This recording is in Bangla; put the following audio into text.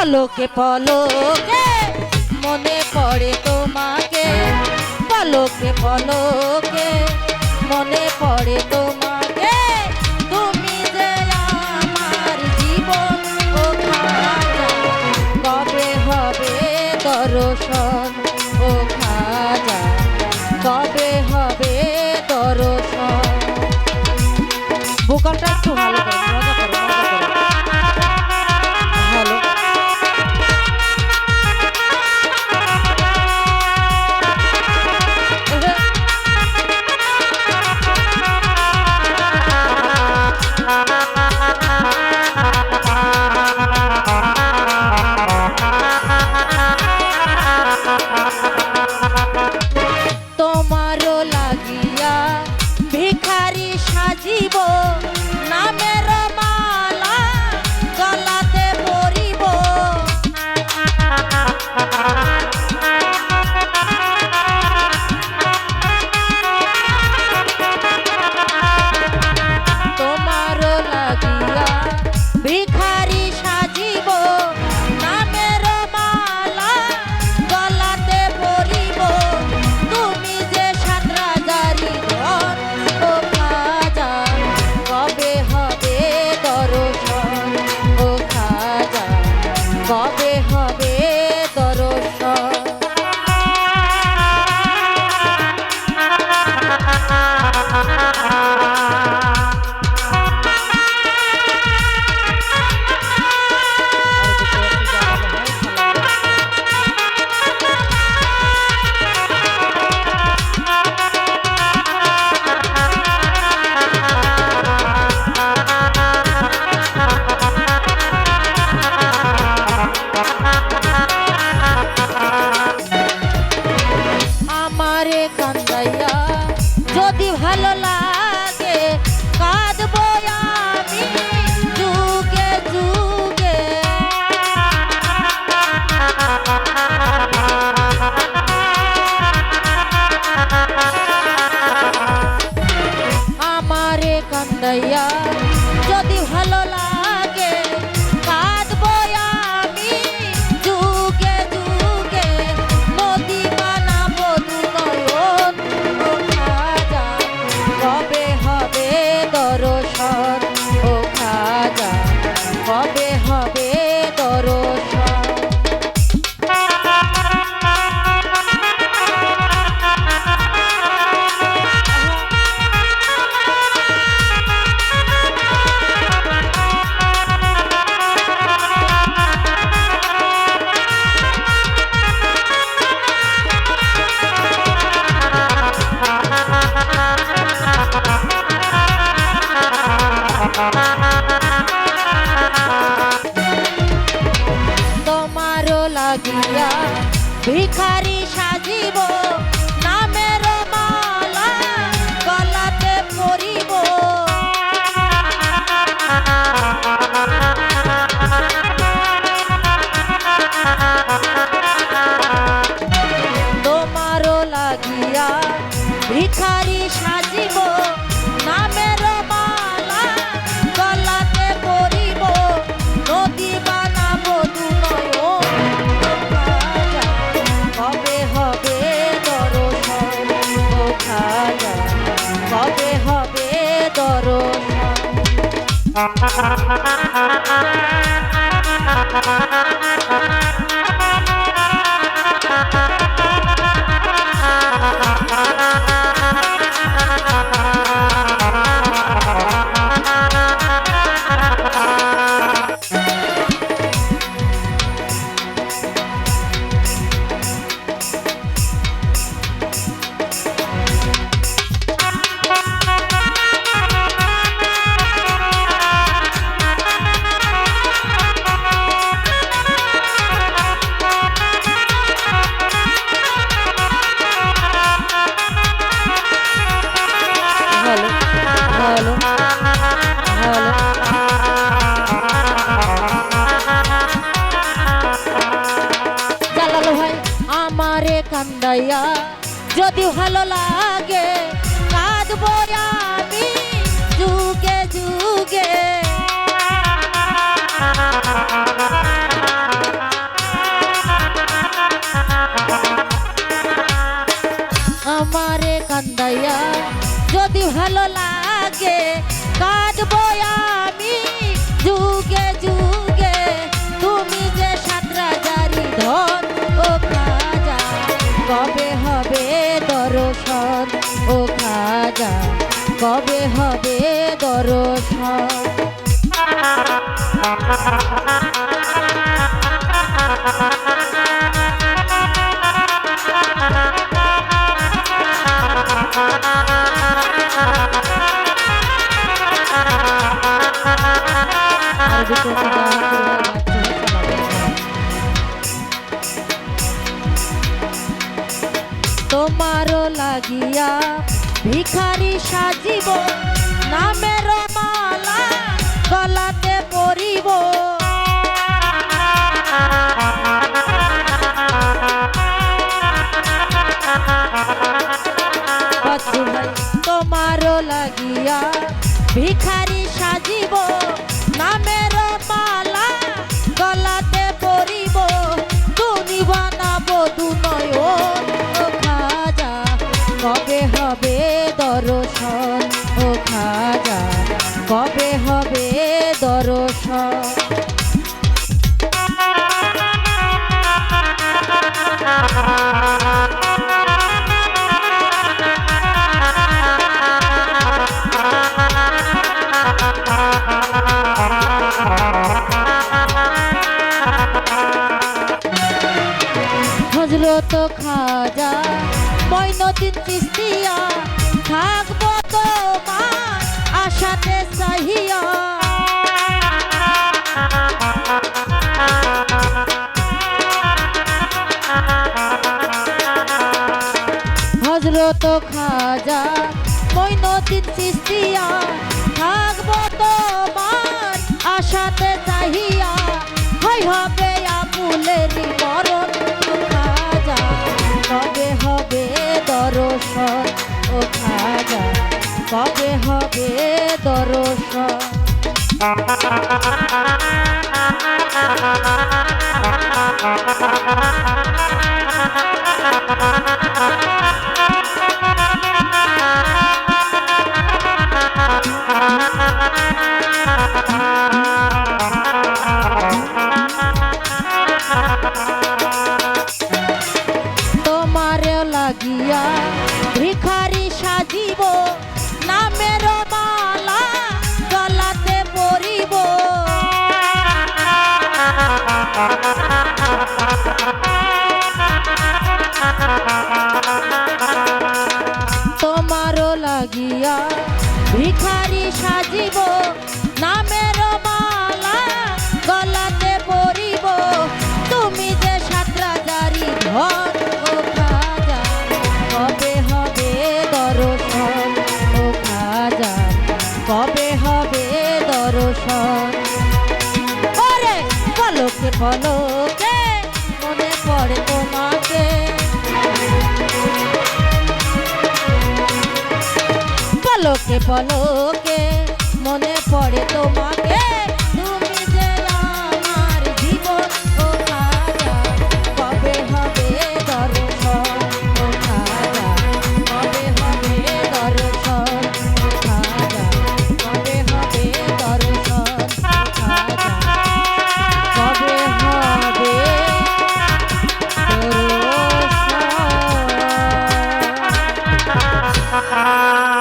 পলকে পলকে মনে পড়ে তোমাকে, পলকে পলকে মনে পড়ে তোমাকে। তুমি যে আমার জীবন ও খাজা, কবে হবে দর্শন ও খাজা, কবে হবে দর্শন। ভূকলটা একটু ভালো করে মজা করো, মজা করো। ভালো তোমারও লাগিয়া ভিখারি সাজিব, নামের মালা গলাতে পরিব। তোমারও লাগিয়া ভিখারি সাজিব, নামের মালা গলাতে পরিব। তুমি যে সাত রাজারি ধন ও খাজা, কবে হবে দর্শন ও খাজা, কবে হবে দর্শন। আমারে কান্দাইয়া যদি ভালো লাগে, কাঁদবো আমি যুগে যুগে। আমারে কান্দাইয়া যদি ভালো লাগে, কাঁদবো আমি যুগে যুগে। নদী বানাবো দুনয়ন ও খাজা, কবে হবে দর্শন ও খাজা, কবে হবে দর্শন। তোমারও লাগিয়া ভিখারি সাজিব, নামের মালা গলাতে পরিব। তোমারও লাগিয়া ভিখারি সাজিব, নামের মালা গলাতে পরিব। নদী বানাবো দুনয়ন ও খাজা, কবে হবে দর্শন ও খাজা, কবে হবে ভালো ভালো। জালাল ভাই আমারে কান্দাইয়া যদি ভালো লাগে, কাঁদবো আমি যুগে যুগে। তোমারও লাগিয়া ভিখারি সাজিব নামের মালা গলাতে পরিব তোমারও লাগিয়া ভিখারি সাজিব নামের মালা গলাতে পরিব তুমি বানাবো দুনয়ন ও খাজা কবে হবে দর্শন ও খাজা কবে হবে দর্শন হযরত খাজা মঈনুদ্দিন চিশতিয়া থাকবো তোমার আশাতে চাহিয়া হযরত খাজা মঈনুদ্দিন চিশতিয়া থাকবো তোমার আশাতে চাহিয়া হয় হবে আকুলেরই মরণ খাজা কবে হবে দর্শন ও খাজা কবে হবে দর্শন লাগিয়া ভিখারি সাজিব নামের মালা গলাতে পরিব তোমারও লাগিয়া ভিখারি সাজিব নামের মালা গলাতে পরিব তুমি যে সাতরা জারি ধন কবে হবে দর্শন ও খাজা কবে হবে দর্শন ওরে পলকে পলকে মনে পড়ে তোমাকে পলকে পলকে মনে পড়ে তোমাকে তুমি যে আমার জীবন ও খাজা কবে হবে দর্শন Ah